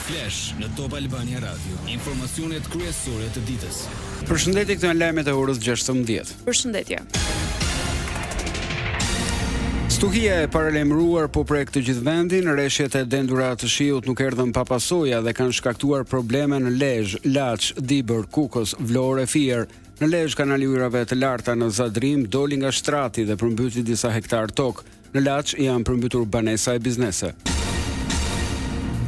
Flash në Top Albania Radio. Informacionet kryesore të ditës. Përshëndetje, këto janë lajmet e orës 16. Përshëndetje. Stuhia e paralajmëruar po prek të gjithë vendin, rreshjet e dendura të shiut nuk erdhën pa pasoja dhe kanë shkaktuar probleme në Lezhë, Laç, Dibër, Kukës, Vlorë, Fier. Në Lezhë kanali ujrave të larta në Zadrim doli nga shtrati dhe përmbyti disa hektar tokë. Në Laç janë përmbytur banesa e biznese.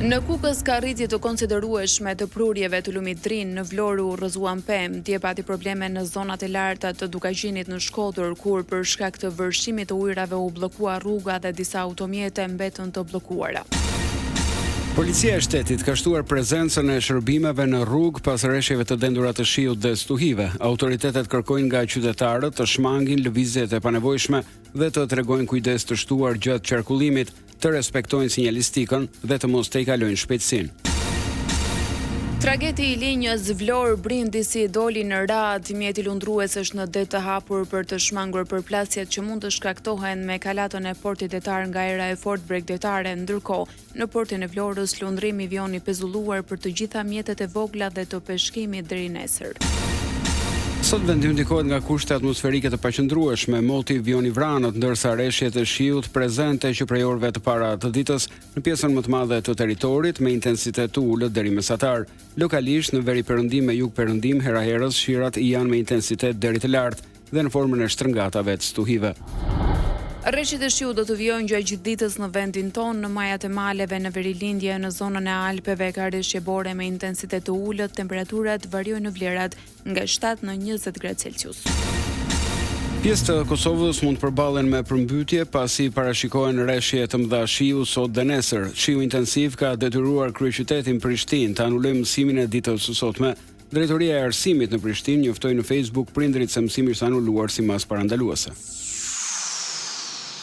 Në Kukës ka rritje të konsiderueshme të prurjeve të lumit drin, në Vlorë u rrëzuan pemë, dje pati probleme në zonat e larta të Dukaqinit në Shkodër, kur për shkak të vërshimit të ujrave u bllokua rruga dhe disa automjete mbetën të bllokuara. Policia e shtetit ka shtuar prezencën e shërbimeve në rrugë pas rreshjeve të dendura të shiut dhe stuhive. Autoritetet kërkojnë nga qytetarët të shmangin lëvizjet e panevojshme dhe të tregojnë kujdes të shtuar gjatë qarkullimit, të respektojnë sinjalistikën dhe të mos të i kalojnë shpejtësinë. Tragedi i linjës Vlorë-Brindisi doli në radhë, mjeti lundrues është në det të hapur për të shmangur përplasjet që mund të shkaktohen me kalatën e portit detar nga era e fort bregdetare, ndërkohë në portin e Vlorës lundrimi vjon i pezulluar për të gjitha mjetet e vogla dhe të peshkimit deri nesër. Sot vendi ndikohet nga kushte atmosferike të paqëndrueshme, molti vjon i vranët, ndërsa rreshjet e shiut prezente që prej orëve të para të ditës në pjesën më të madhe të territorit me intensitet të ulët deri mesatar. Lokalisht në veriperëndim e jugperëndim heraherës shirat janë me intensitet deri të lartë dhe në formën e shtrëngatave të stuhive. Rreshjet e shiut do të vijojnë gjatë gjithë ditës në vendin tonë, në majat e maleve, në verilindje, në zonën e Alpeve ka rreshje bore me intensitet të ulët, temperaturat variojnë në vlerat nga 7 në 20 gradë Celsius. Pjesë të Kosovës mund të përballen me përmbytje pasi parashikohen rreshje të mëdha shiu sot dhe nesër. Shiu intensiv ka detyruar kryeqytetin Prishtinë të anulojë mësimin e ditës së sotme. Drejtoria e arsimit në Prishtinë njoftoi në Facebook prindrit se mësimi është anuluar si masë parandaluese.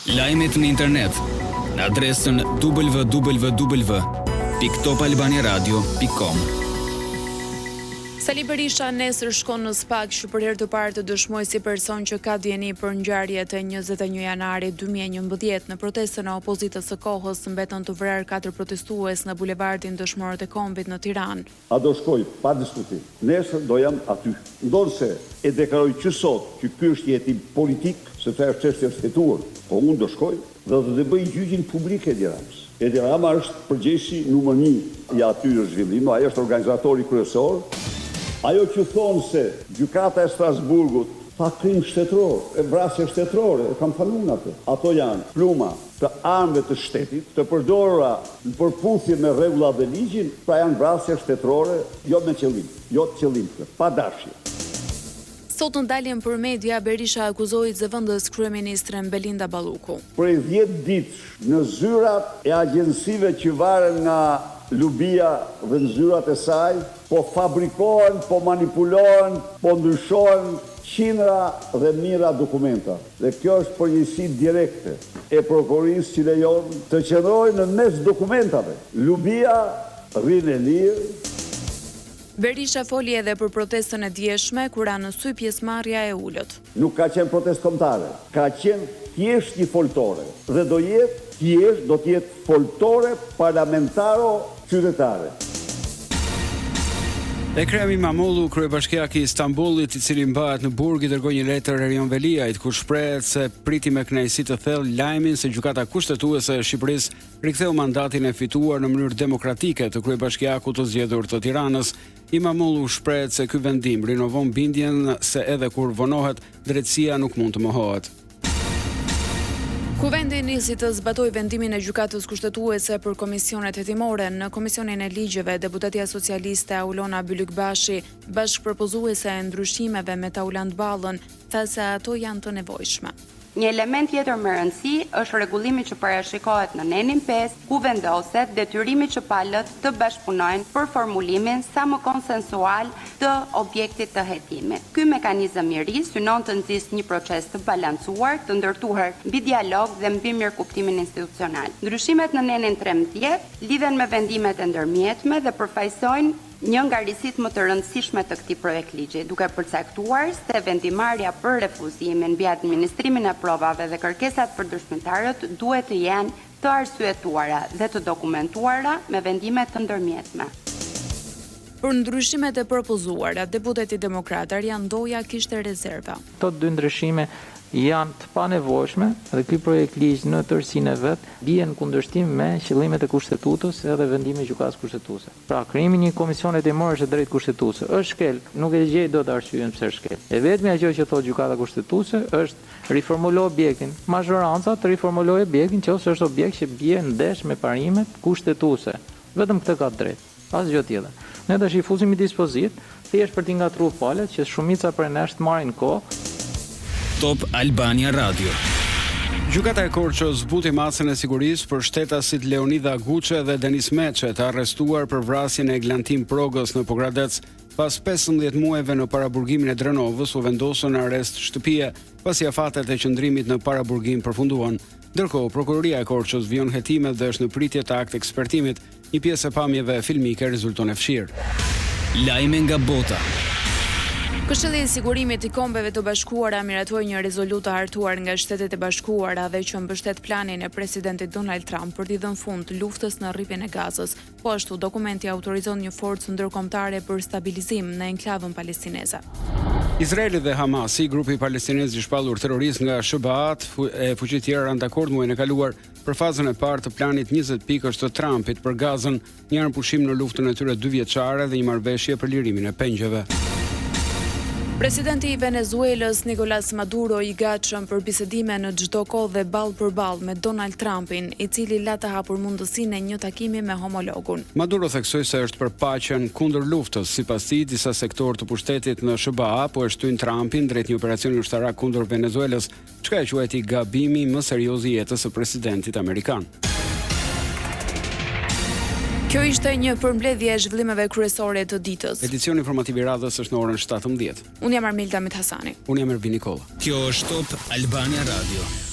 Lajmet në internet në adresën www.topalbaniaradio.com. Sali Berisha nesër shkon në Spag që për herë të parë të dëshmoj si person që ka dieni për ngjarjet e 21 janarit 2011 në protestën e opozitës së kohës mbetën të vrarë 4 protestues në bulevardin Dëshmorët e Kombit në Tiranë. A do shkoj pa diskutim. Nesër do jam aty. Ndonse e deklaroj që sot që ky është jetim politik, sepse është çështje shtetuar, po unë do shkoj dhe do të bëj gjyqin publik e Edi Ramës. Edi Rama është përgjegjësi numër 1 i atyre zhvillim, ai është organizatori kryesor. Ajo që thonë se gjykata e Strasburgut pa krim shtetëror, e vrasje shtetërore, e kam falun atë. Ato janë pluma të armëve të shtetit, të përdorura në përputhje me rregullat dhe ligjin, pra janë vrasje shtetërore, jo me qëllim, jo të qëllimshme, pa dashje. Sot në daljen për media, Berisha akuzoi zëvendës kryeministren Belinda Balluku. Prej 10 ditësh në zyrat e agjensive që varen nga Lubia dhe në zyrat e saj, po fabrikohen, po manipulohen, po ndryshohen qindra dhe mijëra dokumenta. Dhe kjo është përgjegjësi direkte e prokurorisë që lejon të qëndrojë në mes dokumentave. Lubia rrin e lirë. Berisha foli edhe për protestën e djeshme, kur ra në sy pjesëmarrja e ulët. Nuk ka qenë protestë kombëtare, ka qenë thjesht një foltore dhe do të jetë foltore parlamentaro qytetare. Ekrem Imamoglu, kryebashkiaki i Istanbullit, i cili mbahet në burg, i dërgoi një letër Erion Veliajt, ku shprehet se priti me kënaqësi të thellë lajmin se gjykata kushtetuese e Shqipërisë riktheu mandatin e fituar në mënyrë demokratike të kryebashkiakut të zgjedhur të Tiranës. Imamoglu shprehet se ky vendim rinovon bindjen se edhe kur vonohet, drejtësia nuk mund të mohohet. Kuvendi nisi të zbatoj vendimin e gjykatës kushtetuese për komisionet hetimore. Në komisionin e ligjeve, deputatja socialiste Aulona Bylykbashi, bashkëpropozuese e ndryshimeve me Tauland Ballën, tha se ato janë të nevojshme. Një element tjetër më rëndësi është rregullimi që parashikohet në nenin 5, ku vendoset detyrimi që palët të bashkëpunojnë për formulimin sa më konsensual të objektit të hetimit. Ky mekanizëm i ri synon të nxjisë një proces të balancuar, të ndërtuar mbi dialog dhe mbi mirëkuptimin institucional. Ndryshimet në nenin 13 lidhen me vendimet e ndërmjetme dhe përfaqësojnë një nga risitë më të rëndësishme të këtij projekt ligji, duke përcaktuar se vendimarrja për refuzimin mbi administrimin e provave dhe kërkesat për dëshmitarët duhet të jenë të arsyetuara dhe të dokumentuara me vendime të ndërmjetme. Për ndryshimet e propozuara, deputeti demokrat Arjan Doja kishte rezerva. Këto dy ndryshime janë të panevojshme dhe ky projekt ligj në tërësinë e vet bie në kundërshtim me qëllimet e kushtetutës edhe vendimin e gjykatës kushtetuese. Pra, krijimi i një komisioni hetimorësh e drejtë kushtetuese është shkel, nuk e gjej dot arsyeën pse është shkel. E vetmja gjë që thotë gjykata kushtetuese është riformulo objektin. Mazhoranca të riformulojë objektin nëse është objekt që bie ndesh me parimet kushtetuese. Vetëm këtë ka drejt, asgjë tjetër. Ne tash I fusim I dispozit, thjesht për t'i ngatruar palët që shumica prej nesh të marrin kohë. Top Albania Radio. Gjykata e Korçës zbuti masën e sigurisë për shtetasit Leonida Guçe dhe Denis Meçe të arrestuar për vrasjen e Eglantin Progës në Pogradec. Pas 15 muajve në paraburgimin e Drenovës u vendosën në arrest shtëpie pasi afatet e qëndrimit në paraburgim përfunduan. Ndërkohë, prokuroria e Korçës vijon hetimet dhe është në pritje të akt ekspertimit. Një pjesë e pamjeve filmike rezulton e fshirë. Lajme nga bota. Këshilli I Sigurimit I Kombeve të Bashkuara miratoi një rezolutë të hartuar nga Shtetet e Bashkuara dhe që mbështet planin e presidentit Donald Trump për t'i dhënë fund luftës në rripjen e Gazës. Po ashtu, dokumenti autorizon një forcë ndërkombëtare për stabilizim në enklavën palestineze. Izraeli dhe Hamasi, grupi palestinez I shpallur terrorist nga SBA e fuqi tjerë ranë dakord muajin e kaluar për fazën e parë të planit 20 pikësh të Trumpit për Gazën, një armëpushim në luftën e tyre 2 vjeçare dhe një marrëveshje për lirimin e pengjeve. Presidenti I Venezuelës Nicolás Maduro I gatshëm për bisedime në çdo kohë dhe ball për ball me Donald Trumpin, I cili la të hapur mundësinë e një takimi me homologun. Maduro theksoi se është për paqen kundër luftës. Sipas tij, disa sektorë të pushtetit në SBA po e shtyn Trumpin drejt një operacioni ushtarak kundër Venezuelës, çka e quajti gabimi më serioz I jetës së presidentit amerikan. Kjo ishte një përmbledhje e zhvillimeve kryesore të ditës. Edicioni informativ I radhës është në orën 17. Unë jam Armilda Mithasani. Unë jam Ervin Nikolla. Kjo është Top Albania Radio.